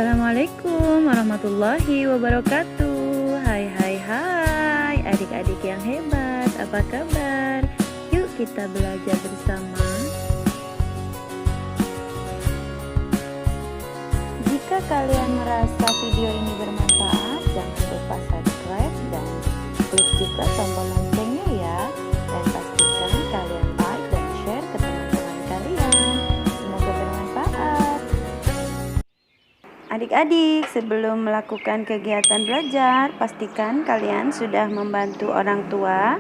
Assalamualaikum warahmatullahi wabarakatuh. Hai adik-adik yang hebat, apa kabar? Yuk kita belajar bersama. Jika kalian merasa video ini bermanfaat, jangan lupa subscribe dan klik juga tombol loncengnya ya. Dan pastikan kalian like dan share ke teman-teman kalian. Semoga bermanfaat. Adik-adik, sebelum melakukan kegiatan belajar, pastikan kalian sudah membantu orang tua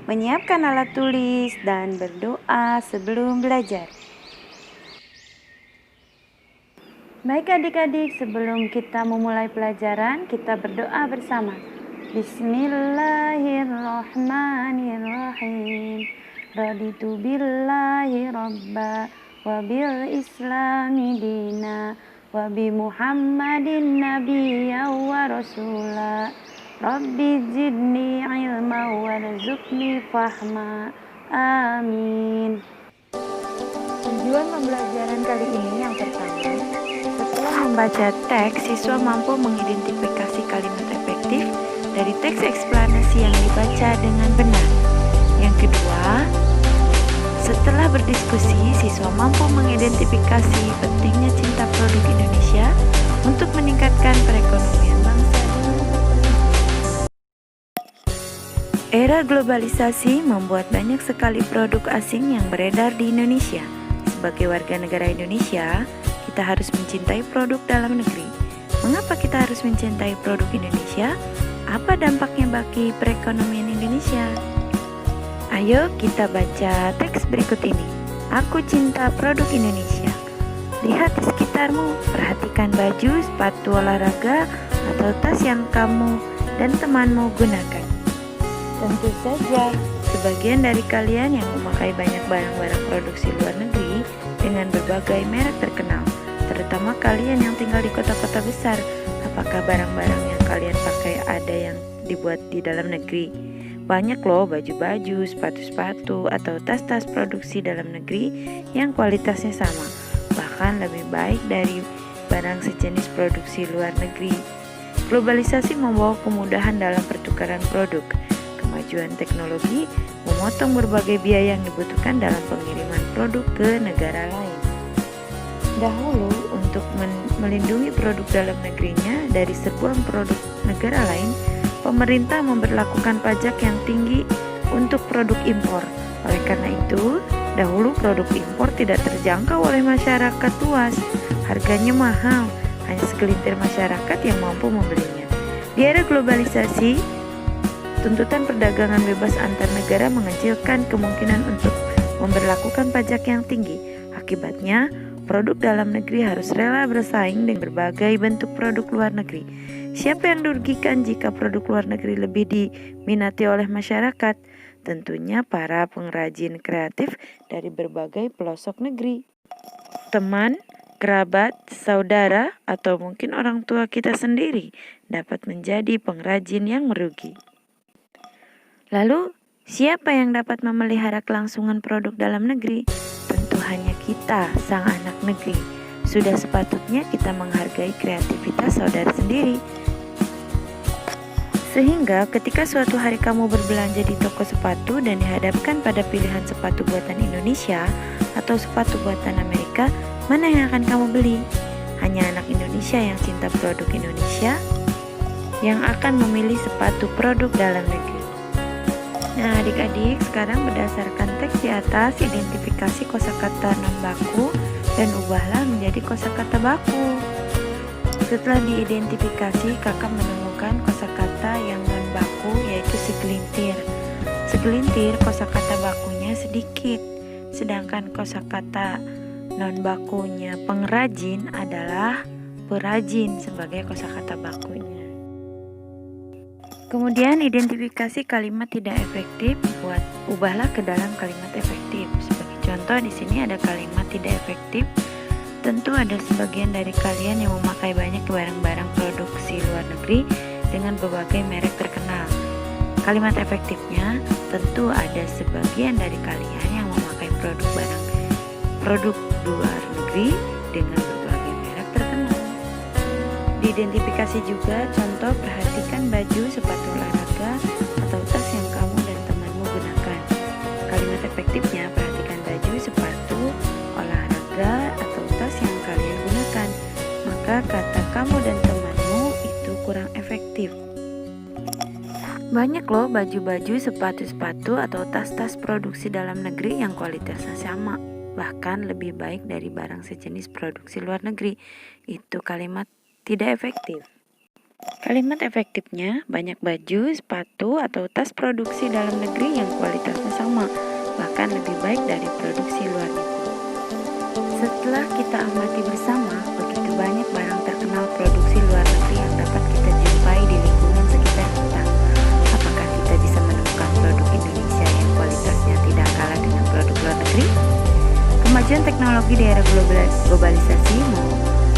menyiapkan alat tulis dan berdoa sebelum belajar. Baik adik-adik, sebelum kita memulai pelajaran, kita berdoa bersama. Bismillahirrahmanirrahim. Raditu billahi rabba wa bil islami dina wa bi Muhammadin nabiyya wa rasula. Rabbi zidni ilma warzuqni fahma. Amin. Tujuan pembelajaran kali ini yang pertama, setelah membaca teks, siswa mampu mengidentifikasi kalimat efektif dari teks eksplanasi yang dibaca dengan benar. Yang kedua, setelah berdiskusi, siswa mampu mengidentifikasi pentingnya cinta produk Indonesia untuk meningkatkan perekonomian bangsa. Era globalisasi membuat banyak sekali produk asing yang beredar di Indonesia. Sebagai warga negara Indonesia, kita harus mencintai produk dalam negeri. Mengapa kita harus mencintai produk Indonesia? Apa dampaknya bagi perekonomian Indonesia? Ayo kita baca teks berikut ini. Aku cinta produk Indonesia. Lihat di sekitarmu, perhatikan baju, sepatu olahraga, atau tas yang kamu dan temanmu gunakan. Tentu saja, sebagian dari kalian yang memakai banyak barang-barang produksi luar negeri dengan berbagai merek terkenal, terutama kalian yang tinggal di kota-kota besar. Apakah barang-barang yang kalian pakai ada yang dibuat di dalam negeri? Banyak loh baju-baju, sepatu-sepatu, atau tas-tas produksi dalam negeri yang kualitasnya sama, bahkan lebih baik dari barang sejenis produksi luar negeri. Globalisasi membawa kemudahan dalam pertukaran produk. Kemajuan teknologi memotong berbagai biaya yang dibutuhkan dalam pengiriman produk ke negara lain. Dahulu, untuk melindungi produk dalam negerinya dari serbuan produk negara lain, pemerintah memberlakukan pajak yang tinggi untuk produk impor. Oleh karena itu, dahulu produk impor tidak terjangkau oleh masyarakat luas. Harganya mahal, hanya segelintir masyarakat yang mampu membelinya. Di era globalisasi, tuntutan perdagangan bebas antar negara mengecilkan kemungkinan untuk memberlakukan pajak yang tinggi. Akibatnya, produk dalam negeri harus rela bersaing dengan berbagai bentuk produk luar negeri. Siapa yang dirugikan jika produk luar negeri lebih diminati oleh masyarakat? Tentunya para pengrajin kreatif dari berbagai pelosok negeri. Teman, kerabat, saudara, atau mungkin orang tua kita sendiri dapat menjadi pengrajin yang merugi. Lalu, siapa yang dapat memelihara kelangsungan produk dalam negeri? Tentu hanya kita, sang anak negeri. Sudah sepatutnya kita menghargai kreativitas saudara sendiri. Sehingga ketika suatu hari kamu berbelanja di toko sepatu dan dihadapkan pada pilihan sepatu buatan Indonesia atau sepatu buatan Amerika, mana yang akan kamu beli? Hanya anak Indonesia yang cinta produk Indonesia yang akan memilih sepatu produk dalam negeri. Nah adik-adik, sekarang berdasarkan teks di atas, identifikasi kosakata non baku dan ubahlah menjadi kosakata baku. Setelah diidentifikasi, kakak menemukan kosakata yang non baku, yaitu segelintir. Segelintir kosakata bakunya sedikit, sedangkan kosakata non bakunya pengrajin adalah perajin sebagai kosakata bakunya. Kemudian identifikasi kalimat tidak efektif, ubahlah ke dalam kalimat efektif. Sebagai contoh di sini ada kalimat tidak efektif. Tentu ada sebagian dari kalian yang memakai banyak barang-barang produksi luar negeri dengan berbagai merek terkenal. Kalimat efektifnya, tentu ada sebagian dari kalian yang memakai produk luar negeri dengan berbagai merek terkenal. Diidentifikasi juga contoh, perhatikan baju, sepatu olahraga, atau tas yang kamu dan temanmu gunakan. Kalimat efektifnya, perhatikan baju, sepatu, olahraga, atau tas yang kalian gunakan. Maka kata kamu dan temanmu itu kurang efektif. Banyak loh baju-baju, sepatu-sepatu, atau tas-tas produksi dalam negeri yang kualitasnya sama, bahkan lebih baik dari barang sejenis produksi luar negeri. Itu kalimat tidak efektif. Kalimat efektifnya, banyak baju, sepatu, atau tas produksi dalam negeri yang kualitasnya sama, bahkan lebih baik dari produksi luar negeri. Setelah kita amati bersama, begitu banyak barang terkenal produksi luar negeri yang dapat kita jumpai di lingkungan sekitar kita. Apakah kita bisa menemukan produk Indonesia yang kualitasnya tidak kalah dengan produk luar negeri? Kemajuan teknologi di era globalisasi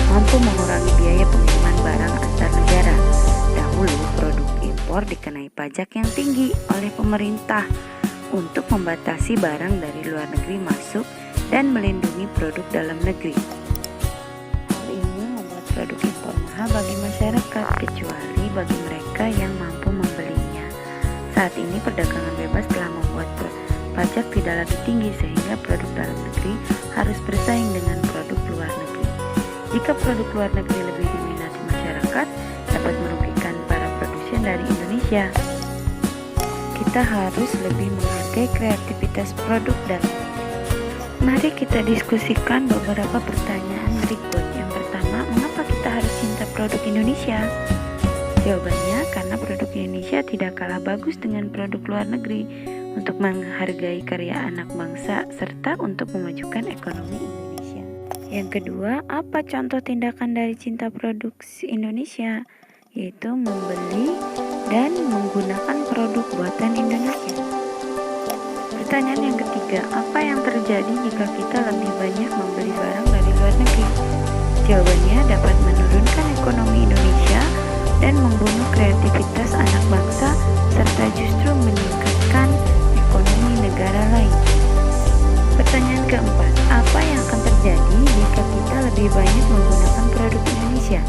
mampu mengurangi biaya pengiriman barang antar negara. Dahulu, produk impor dikenai pajak yang tinggi oleh pemerintah untuk membatasi barang dari luar negeri masuk dan melindungi produk dalam negeri. Hal ini membuat produk impor mahal bagi masyarakat, kecuali bagi mereka yang mampu membelinya. Saat ini perdagangan bebas telah membuat pajak tidak lagi tinggi, sehingga produk dalam negeri harus bersaing dengan produk luar negeri. Jika produk luar negeri lebih diminati masyarakat, dapat merugikan para produsen dari Indonesia. Kita harus lebih menghargai kreativitas produk dalam negeri. Mari kita diskusikan beberapa pertanyaan berikut. Yang pertama, mengapa kita harus cinta produk Indonesia? Jawabannya, karena produk Indonesia tidak kalah bagus dengan produk luar negeri, untuk menghargai karya anak bangsa serta untuk memajukan ekonomi Indonesia. Yang kedua, apa contoh tindakan dari cinta produk Indonesia? Yaitu membeli dan menggunakan produk buatan Indonesia. Pertanyaan yang ketiga, apa yang terjadi jika kita lebih banyak membeli barang dari luar negeri? Jawabannya, dapat menurunkan ekonomi Indonesia dan membunuh kreativitas anak bangsa serta justru meningkatkan ekonomi negara lain. Pertanyaan keempat, apa yang akan terjadi jika kita lebih banyak menggunakan produk Indonesia?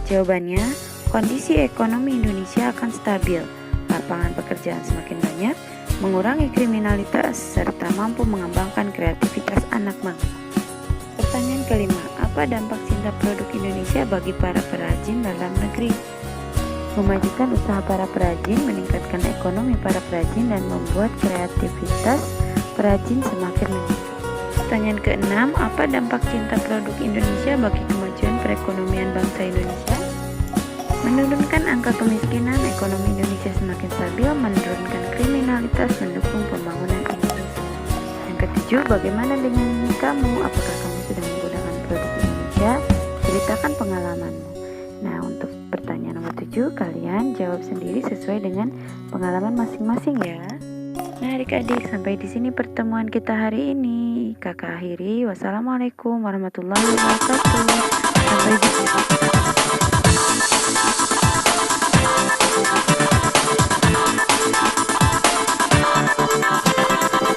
Jawabannya, kondisi ekonomi Indonesia akan stabil, lapangan pekerjaan semakin banyak, mengurangi kriminalitas, serta mampu mengembangkan kreativitas anak bangsa. Pertanyaan kelima, apa dampak cinta produk Indonesia bagi para perajin dalam negeri? Memajukan usaha para perajin, meningkatkan ekonomi para perajin, dan membuat kreativitas perajin semakin meningkat. Pertanyaan keenam, apa dampak cinta produk Indonesia bagi kemajuan perekonomian bangsa Indonesia? Menurunkan angka kemiskinan, ekonomi Indonesia semakin stabil, menurunkan kriminalitas, mendukung pembangunan Indonesia. Yang ketujuh, bagaimana dengan kamu? Apakah kamu sudah menggunakan produk Indonesia? Ceritakan pengalamanmu. Nah, untuk pertanyaan nomor 7, kalian jawab sendiri sesuai dengan pengalaman masing-masing ya. Nah adik-adik, sampai di sini pertemuan kita hari ini. Kakak akhiri, wassalamualaikum warahmatullahi wabarakatuh. Sampai jumpa.